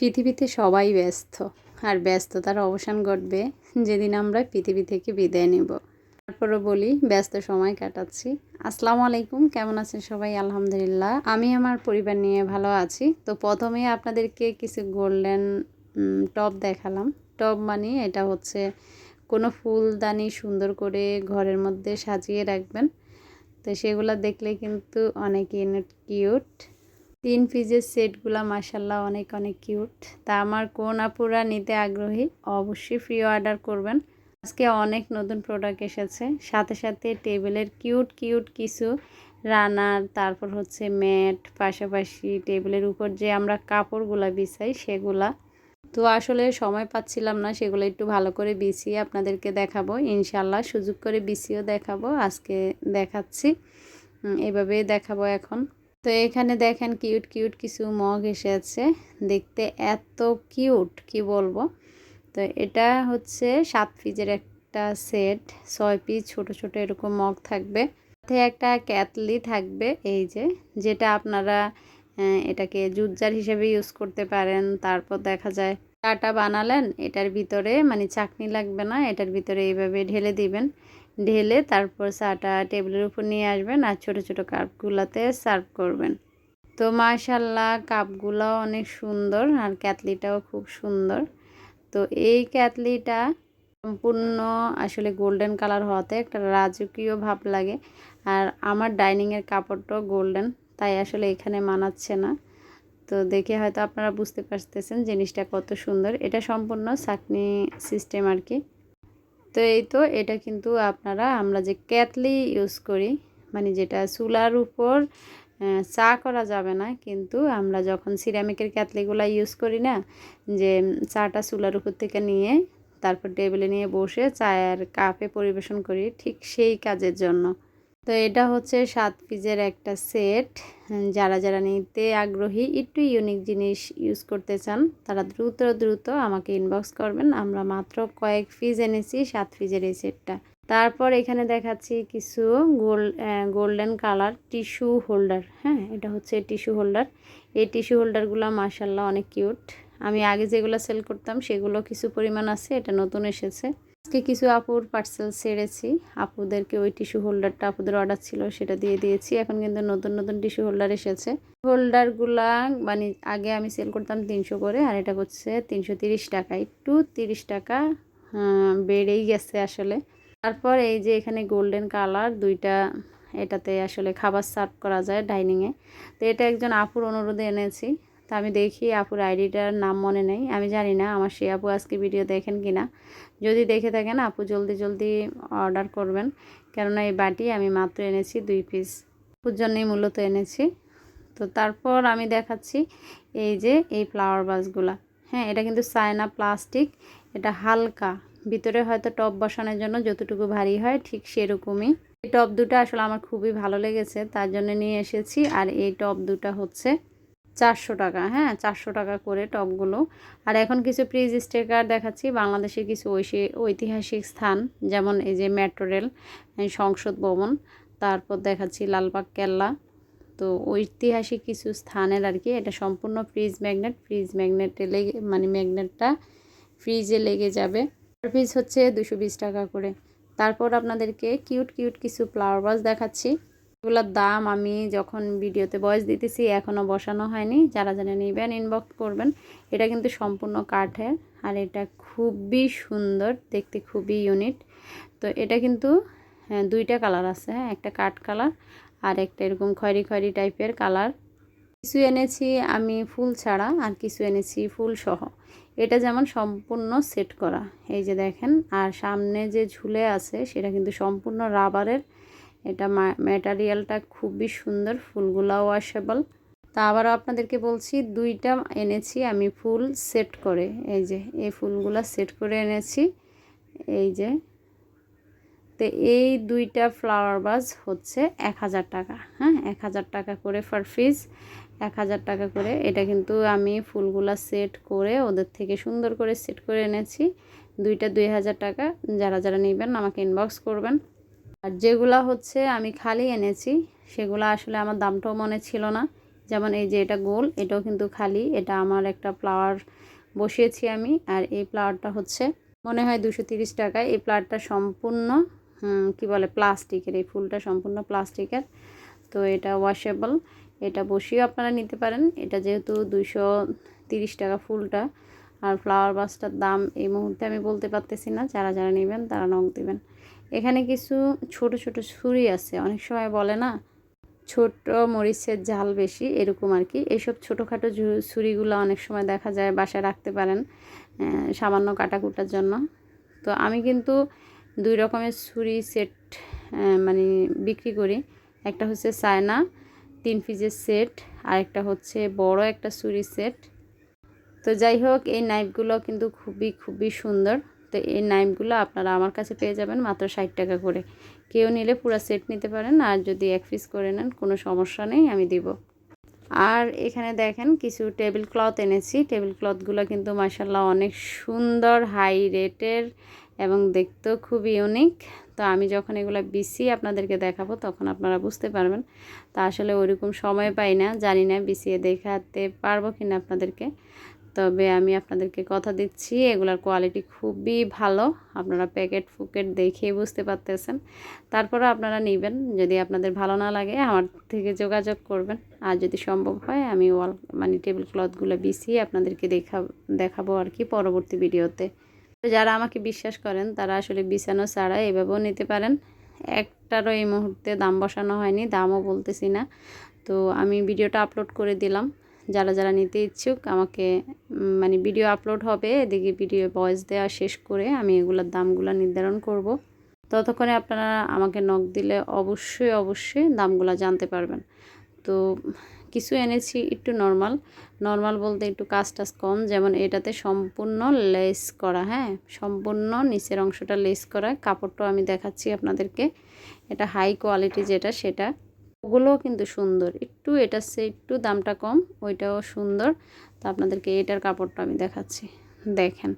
পৃথিবীতে সবাই ব্যস্ত, আর ব্যস্ততার অবসান ঘটবে যেদিন আমরা পৃথিবী থেকে বিদায় নেব। তারপরও বলি ব্যস্ত সময় কাটাচ্ছি। আসসালামু আলাইকুম, কেমন আছেন সবাই? আলহামদুলিল্লাহ, আমি আমার পরিবার নিয়ে ভালো আছি। তো প্রথমে আপনাদেরকে কিছু গোল্ডেন টব দেখালাম। টব মানে এটা হচ্ছে কোনো ফুলদানি সুন্দর করে ঘরের মধ্যে সাজিয়ে রাখবেন। তো সেগুলো দেখলে কিন্তু অনেক কিউট। 3 পিসের সেটগুলো মাশাল্লাহ অনেক কিউট। তা আমার কোন আপুরা নিতে আগ্রহী অবশ্যই ফ্রি অর্ডার করবেন। আজকে অনেক নতুন প্রোডাক্ট এসেছে, সাথে সাথে টেবিলের কিউট কিছু রানার, তারপর হচ্ছে ম্যাট, পাশাপাশি টেবিলের উপর যে আমরা কাপড়গুলা বিছাই সেগুলা। তো আসলে সময় পাচ্ছিলাম না, সেগুলো একটু ভালো করে বিছিয়ে আপনাদেরকে দেখাবো ইনশাল্লাহ। সুযোগ করে বিছিয়েও দেখাবো, আজকে দেখাচ্ছি, এভাবেই দেখাবো এখন। তো এখানে দেখেন কিউট কিছু মগ এসেছে, দেখতে এত কিউট কি বলবো। তো এটা হচ্ছে 7 পিসের একটা সেট, 6 পিস ছোট এরকম মগ থাকবে, সাথে একটা ক্যাতলি থাকবে, এই যে যেটা আপনারা এটাকে জুজার হিসেবে ইউজ করতে পারেন। তারপর দেখা যায় চাটা বানালেন, এটার ভিতরে মানে চাকনি লাগবে না, এটার ভিতরে এইভাবে ঢেলে দিবেন, ঢেলে তারপর চাটা টেবিলের উপর নিয়ে আসবেন আর ছোট কাপগুলোতে সার্ভ করবেন। তো মাশাল্লাহ কাপগুলো অনেক সুন্দর আর ক্যাতলিটাও খুব সুন্দর। তো এই ক্যাতলিটা সম্পূর্ণ আসলে গোল্ডেন কালার হওয়াতে একটা রাজকীয় ভাব লাগে। আর আমার ডাইনিংয়ের কাপড়টাও গোল্ডেন, তাই আসলে এখানে মানাচ্ছে না। তো দেখে হয়তো আপনারা বুঝতে পারতেছেন জিনিসটা কত সুন্দর। এটা সম্পূর্ণ চাকনি সিস্টেম আর কি। তো এই তো এটা কিন্তু আমরা যে ক্যাতলি ইউজ করি, মানে যেটা চুলার উপর চা করা যাবে না, কিন্তু আমরা যখন সিরামিকের ক্যাতলিগুলো ইউজ করি না, যে চাটা চুলার উপর থেকে নিয়ে তারপর টেবিলে নিয়ে বসে চায়ের কাপে পরিবেশন করি, ঠিক সেই কাজের জন্য। তো এটা হচ্ছে 7 পিসের একটা সেট। যারা নিতে আগ্রহী, একটু ইউনিক জিনিস ইউজ করতে চান, তারা দ্রুত আমাকে ইনবক্স করবেন। আমরা মাত্র কয়েক পিস এনেছি 7 পিসের এই সেটটা। তারপর এখানে দেখাচ্ছি কিছু গোল্ডেন কালার টিস্যু হোল্ডার। হ্যাঁ, এটা হচ্ছে টিস্যু হোল্ডার। এই টিস্যু হোল্ডারগুলো মাশাল্লাহ অনেক কিউট। আমি আগে যেগুলো সেল করতাম সেগুলো কিছু পরিমাণ আছে, এটা নতুন এসেছে। আজকে কিছু আপুর পার্সেল ছেড়েছি, আপুদেরকে ওই টিস্যু হোল্ডারটা আপুদের অর্ডার ছিল সেটা দিয়ে দিয়েছি। এখন কিন্তু নতুন টিস্যু হোল্ডার এসেছে। হোল্ডারগুলা মানে আগে আমি সেল করতাম 300 করে, আর এটা হচ্ছে 330 টাকা, একটু 30 টাকা বেড়েই গেছে আসলে। তারপর এই যে এখানে গোল্ডেন কালার দুইটা, এটাতে আসলে খাবার সার্ভ করা যায় ডাইনিংয়ে। তো এটা একজন আপুর অনুরোধে এনেছি। তা আমি দেখি আপুর আইডিটার নাম মনে নেই, আমি জানি না আমার সেই আপু আজকে ভিডিও দেখেন কিনা। যদি দেখে থাকেন আপু জলদি অর্ডার করবেন, কেননা এই বাটি আমি মাত্র এনেছি 2 পিস, আপুর জন্যই মূলত এনেছি। তো তারপর আমি দেখাচ্ছি এই যে এই ফ্লাওয়ার ভাসগুলা। হ্যাঁ, এটা কিন্তু চায়না প্লাস্টিক, এটা হালকা, ভিতরে হয়তো টব বসানোর জন্য যতটুকু ভারী হয় ঠিক সেরকমই। এই টব দুটো আসলে আমার খুবই ভালো লেগেছে, তার জন্য নিয়ে এসেছি। আর এই টব দুটো হচ্ছে 400 টাকা। হ্যাঁ, 400 টাকা করে টবগুলো। আর এখন কিছু প্রিজ স্টিকার দেখাচ্ছি বাংলাদেশের কিছু ঐতিহাসিক স্থান, যেমন এই যে মেট্রো রেল, সংসদ ভবন, তারপর দেখাচ্ছি লালবাগ কেল্লা। তো ঐতিহাসিক কিছু স্থানের আর কি। এটা সম্পূর্ণ ফ্রিজ ম্যাগনেটে লেগে, মানে ম্যাগনেটটা ফ্রিজে লেগে যাবে। পার পিস হচ্ছে 220 টাকা করে। তারপর আপনাদেরকে কিউট কিছু ফ্লাওয়ার ভাস দেখাচ্ছি। এগুলোর দাম আমি যখন ভিডিওতে ভয়েস দিতেছি এখনও বসানো হয়নি, যারা নেবেন ইনবক্স করবেন। এটা কিন্তু সম্পূর্ণ কাঠের, আর এটা খুবই সুন্দর দেখতে, খুবই ইউনিক। তো এটা কিন্তু দুইটা কালার আছে, হ্যাঁ, একটা কাঠ কালার আর একটা এরকম খয়েরি টাইপের কালার। কিছু এনেছি আমি ফুল ছাড়া, আর কিছু এনেছি ফুল সহ। এটা যেমন সম্পূর্ণ সেট করা, এই যে দেখেন। আর সামনে যে ঝুলে আছে সেটা কিন্তু সম্পূর্ণ রাবারের। এটা ম্যাটেরিয়ালটা খুবই সুন্দর, ফুলগুলাও ওয়াশেবল। তা আবারও আপনাদেরকে বলছি, দুইটা এনেছি আমি ফুল সেট করে, এই যে এই ফুলগুলা সেট করে এনেছি, এই যে। তো এই দুইটা ফ্লাওয়ার ভাস হচ্ছে 1000 টাকা। হ্যাঁ, 1000 টাকা করে পার পিস, 1000 টাকা করে। এটা কিন্তু আমি ফুলগুলা সেট করে ওদের থেকে সুন্দর করে সেট করে এনেছি। দুইটা 2000 টাকা। যারা নেবেন আমাকে ইনবক্স করবেন। আর যেগুলা হচ্ছে আমি খালি এনেছি সেগুলো আসলে আমার দামটাও মনে ছিল না। যেমন এই যে এটা গোল, এটাও কিন্তু খালি, এটা আমার একটা ফ্লাওয়ার বসিয়েছি আমি। আর এই প্লাওয়ারটা হচ্ছে মনে হয় 230 টাকা। এই প্লাওয়ারটা সম্পূর্ণ কি বলে প্লাস্টিকের, এই ফুলটা সম্পূর্ণ প্লাস্টিকের। তো এটা ওয়াশেবল, এটা বসিয়েও আপনারা নিতে পারেন। এটা যেহেতু 230 টাকা ফুলটা, আর ফ্লাওয়ার ভাসটার দাম এই মুহূর্তে আমি বলতে পারতেছি না। যারা যারা নেবেন তারা নক দিবেন। এখানে কিছু ছোট ছোট ছুরি আছে, অনেক সময় বলে না ছোট মরিচের ঝাল বেশি, এরকম আর কি। এইসব ছোটোখাটো ছুরিগুলো অনেক সময় দেখা যায় বাসায় রাখতে পারেন সামান্য কাটাকুটার জন্য। তো আমি কিন্তু 2 রকমের ছুরি সেট মানে বিক্রি করি। একটা হচ্ছে চায়না 3 পিসের সেট, আর একটা হচ্ছে বড় একটা ছুরি সেট। তো যাই হোক, এই নাইফগুলো কিন্তু খুবই সুন্দর। তো এই নাইফগুলো আপনারা আমার কাছে পেয়ে যাবেন মাত্র 60 টাকা করে। কেউ নিলে পুরো সেট নিতে পারেন, আর যদি 1 পিস করে নেন কোনো সমস্যা নেই, আমি দিব। আর এখানে দেখেন কিছু টেবিল ক্লথ এনেছি। টেবিল ক্লথগুলো কিন্তু মাশাআল্লাহ অনেক সুন্দর, হাই রেটের এবং দেখতেও খুব ইউনিক। তো আমি যখন এগুলো বিছিয়ে আপনাদেরকে দেখাবো তখন আপনারা বুঝতে পারবেন। তা আসলে ওইরকম সময় পাই না, জানি না বিছিয়ে দেখাতে পারবো কিনা আপনাদেরকে। তবে আমি আপনাদেরকে কথা দিচ্ছি এগুলার কোয়ালিটি খুবই ভালো। আপনারা প্যাকেট ফুকেট দেখেই বুঝতে পারতেছেন। তারপরে আপনারা নেবেন, যদি আপনাদের ভালো না লাগে আমার থেকে যোগাযোগ করবেন। আর যদি সম্ভব হয় আমি মানে টেবিল ক্লথগুলো বিছিয়ে আপনাদেরকে দেখাবো আর কি পরবর্তী ভিডিওতে। তো যারা আমাকে বিশ্বাস করেন তারা আসলে বিছানো ছাড়া এভাবেও নিতে পারেন। একটারও এই মুহূর্তে দাম বসানো হয়নি, দামও বলতেছি না। তো আমি ভিডিওটা আপলোড করে দিলাম। যারা যারা নিতে ইচ্ছুক আমাকে মানে ভিডিও আপলোড হবে, এদিকে ভিডিও ভয়েস দেওয়া শেষ করে আমি এগুলোর দামগুলো নির্ধারণ করব। ততক্ষণে আপনারা আমাকে নক দিলে অবশ্যই দামগুলো জানতে পারবেন। তো কিছু এনেছি একটু নর্মাল বলতে একটু কাজ কম। যেমন এটাতে সম্পূর্ণ লেস করা, হ্যাঁ সম্পূর্ণ নিচের অংশটা লেস করা। কাপড়টাও আমি দেখাচ্ছি আপনাদেরকে। এটা হাই কোয়ালিটি যেটা সেটা, ওগুলোও কিন্তু সুন্দর। এটার চেয়ে একটু দামটা কম, ওইটাও সুন্দর। তো আপনাদেরকে এটার কাপড়টা আমি দেখাচ্ছি। দেখেন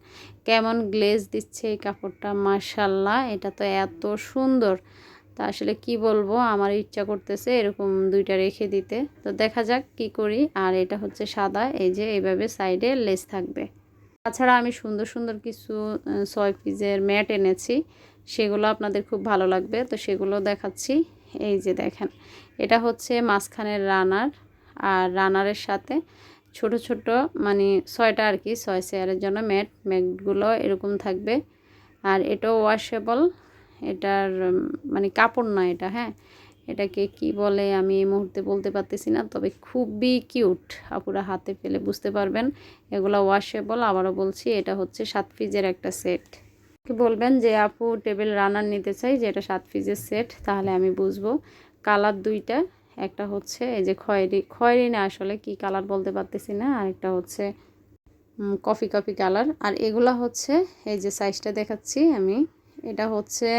কেমন গ্লেজ দিচ্ছে এই কাপড়টা, মাশাআল্লাহ। এটা তো এত সুন্দর, তা আসলে কি বলবো, আমার ইচ্ছা করতেছে এরকম 2টা রেখে দিতে। তো দেখা যাক কি করি। আর এটা হচ্ছে সাদা, এই যে এইভাবে সাইডে লেস থাকবে। তাছাড়া আমি সুন্দর কিছু 6 পিসের ম্যাট এনেছি, সেগুলো আপনাদের খুব ভালো লাগবে। তো সেগুলো দেখাচ্ছি। এই যে দেখেন, এটা হচ্ছে মাঝখানের রানার, আর রানারের সাথে ছোট মানে 6টা আর কি, 6 চেয়ারের জন্য ম্যাটগুলো এরকম থাকবে। আর এটাও ওয়াশেবল, এটার মানে কাপড় না এটা, হ্যাঁ এটাকে কি বলে আমি এই মুহূর্তে বলতে পারতেছি না। তবে খুবই কিউট, আপুরা হাতে পেলে বুঝতে পারবেন। এগুলো ওয়াশেবল। আবারও বলছি এটা হচ্ছে 7 পিসের একটা সেট। কি বলবেন যে আপু টেবিল রানার নিতে চাই, যে এটা 7 পিসের সেট, তাহলে আমি বুঝবো। কালার 2টা, একটা হচ্ছে এই যে খয়েরি না, আসলে কি কালার বলতে পারতেছি না। আর একটা হচ্ছে কফি কালার। আর এগুলা হচ্ছে এই যে সাইজটা দেখাচ্ছি আমি, এটা হচ্ছে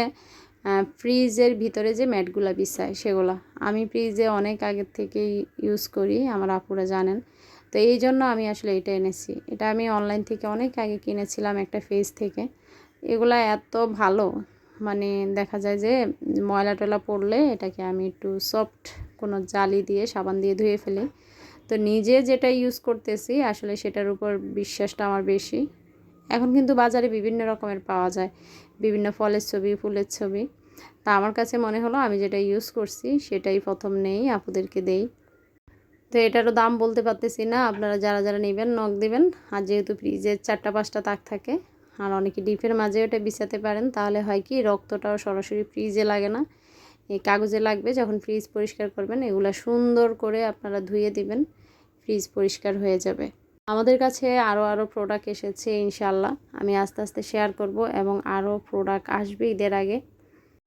ফ্রিজের ভিতরে যে ম্যাটগুলা বিছায় সেগুলা। আমি ফ্রিজে অনেক আগের থেকেই ইউজ করি, আমার আপুরা জানেন। তো এই জন্য আমি আসলে এটা এনেছি। এটা আমি অনলাইন থেকে অনেক আগে কিনেছিলাম একটা পেজ থেকে। এগুলা এত ভালো, মানে দেখা যায় যে ময়লা টয়লা পড়লে এটাকে আমি একটু সফট কোনো জালি দিয়ে সাবান দিয়ে ধুয়ে ফেলি। তো নিজে যেটা ইউজ করতেছি আসলে সেটার উপর বিশ্বাসটা আমার বেশি। এখন কিন্তু বাজারে বিভিন্ন রকমের পাওয়া যায়, বিভিন্ন ফলের ছবি, ফুলের ছবি। তা আমার কাছে মনে হলো আমি যেটা ইউজ করছি সেটাই প্রথম নেই, আপুদেরকে দেই। তো এটারও দাম বলতে পারতেছি না, আপনারা যারা যারা নেবেন নক দিবেন। আর যেহেতু ফ্রিজের 4টা-5টা তাক থাকে, আর অনেকে ডিপের মাঝে ওটা বিছাতে পারেন, তাহলে হয় কি রক্তটাও সরাসরি ফ্রিজে লাগে না, এই কাগজে লাগবে। যখন ফ্রিজ পরিষ্কার করবেন এগুলো সুন্দর করে আপনারা ধুয়ে দিবেন, ফ্রিজ পরিষ্কার হয়ে যাবে। আমাদের কাছে আরও প্রোডাক্ট এসেছে, ইনশাল্লাহ আমি আস্তে আস্তে শেয়ার করব, এবং আরও প্রোডাক্ট আসবে ঈদের আগে।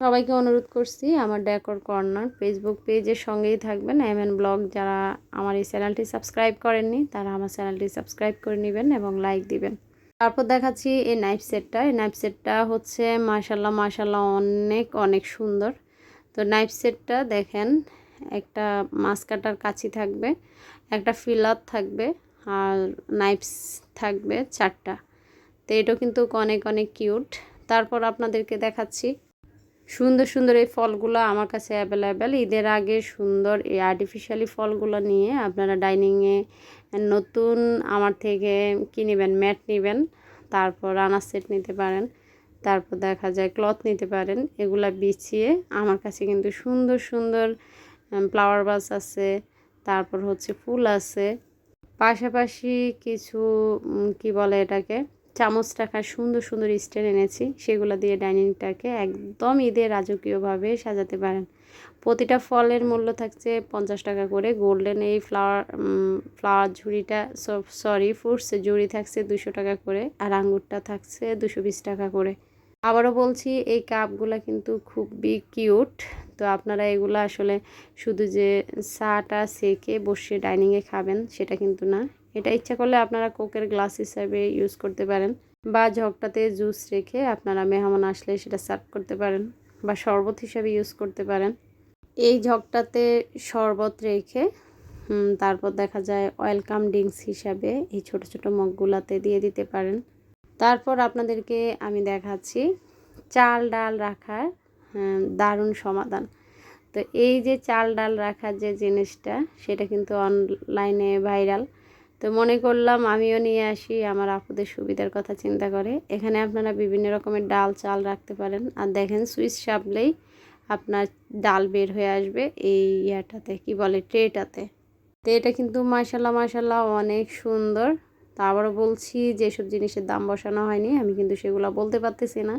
সবাইকে অনুরোধ করছি আমার ডেকোর কর্নার ফেসবুক পেজের সঙ্গেই থাকবেন। এমএন ব্লগ, যারা আমার এই চ্যানেলটি সাবস্ক্রাইব করেননি তারা আমার চ্যানেলটি সাবস্ক্রাইব করে নেবেন এবং লাইক দিবেন। তারপর দেখাচ্ছি এই নাইফ সেটটা। এই নাইফ সেটটা হচ্ছে মাশাল্লাহ অনেক সুন্দর। তো নাইফ সেটটা দেখেন, একটা মাছ কাটার কাঁচি থাকবে, একটা ফিলার থাকবে, আর নাইফস থাকবে 4টা। তো এটাও কিন্তু অনেক কিউট। তারপর আপনাদেরকে দেখাচ্ছি সুন্দর এই ফলগুলো আমার কাছে অ্যাভেলেবেল। ঈদের আগে সুন্দর এই আর্টিফিশিয়ালি ফলগুলো নিয়ে আপনারা ডাইনিংয়ে নতুন আমার থেকে কী নেবেন, ম্যাট নেবেন, তারপর রানার সেট নিতে পারেন, তারপর দেখা যায় ক্লথ নিতে পারেন। এগুলা বিছিয়ে আমার কাছে কিন্তু সুন্দর সুন্দর ফ্লাওয়ার ভাস আছে, তারপর হচ্ছে ফুল আছে, পাশাপাশি কিছু কি বলে এটাকে, চামচ রাখার সুন্দর সুন্দর স্ট্যান্ড এনেছি। সেগুলো দিয়ে ডাইনিংটাকে একদম ঈদের রাজকীয়ভাবে সাজাতে পারেন। প্রতিটা ফলের মূল্য থাকছে 50 টাকা করে। গোল্ডেন এই ফ্লাওয়ার ঝুড়িটা, ফ্রুটস ঝুড়ি থাকছে 200 টাকা করে, আর আঙ্গুরটা থাকছে 220 টাকা করে। আবারও বলছি, এই কাপগুলা কিন্তু খুবই কিউট। তো আপনারা এগুলো আসলে শুধু যে চাটা সেকে বসে ডাইনিংয়ে খাবেন সেটা কিন্তু না, এটা ইচ্ছা করলে আপনারা কোকের গ্লাস হিসাবে ইউজ করতে পারেন, বা জগটাতে জুস রেখে আপনারা মেহমান আসলে সেটা সার্ভ করতে পারেন, বা শরবত হিসাবে ইউজ করতে পারেন। এই জগটাতে শরবত রেখে তারপর দেখা যায় ওয়েলকাম ড্রিঙ্কস হিসাবে এই ছোট ছোট মগগুলাতে দিয়ে দিতে পারেন। তারপর আপনাদেরকে আমি দেখাচ্ছি চাল ডাল রাখার দারুণ সমাধান। তো এই যে চাল ডাল রাখার যে জিনিসটা, সেটা কিন্তু অনলাইনে ভাইরাল। তো মনে করলাম আমিও নিয়ে আসি, আমার আপুদের সুবিধার কথা চিন্তা করে। এখানে আপনারা বিভিন্ন রকমের ডাল চাল রাখতে পারেন। আর দেখেন সুইচ চাপলেই আপনার ডাল বের হয়ে আসবে এই ইয়াটাতে, কি বলে, ট্রেটাতে। তো এটা কিন্তু মাশাল্লাহ মাশাল্লাহ অনেক সুন্দর। তা আবারও বলছি, যেসব জিনিসের দাম বসানো হয়নি আমি কিন্তু সেগুলো বলতে পারতেছি না।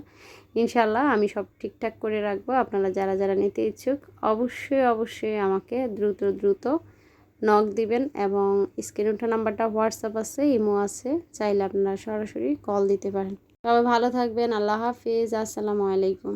ইনশাল্লাহ আমি সব ঠিকঠাক করে রাখবো। আপনারা যারা যারা নিতে ইচ্ছুক অবশ্যই অবশ্যই আমাকে দ্রুত দ্রুত নক দিবেন, এবং স্ক্রিনে ওঠা নাম্বারটা হোয়াটসঅ্যাপ আছে, ইমো আছে, চাইলে আপনারা সরাসরি কল দিতে পারেন। তবে ভালো থাকবেন। আল্লাহ হাফিজ। আসসালামু আলাইকুম।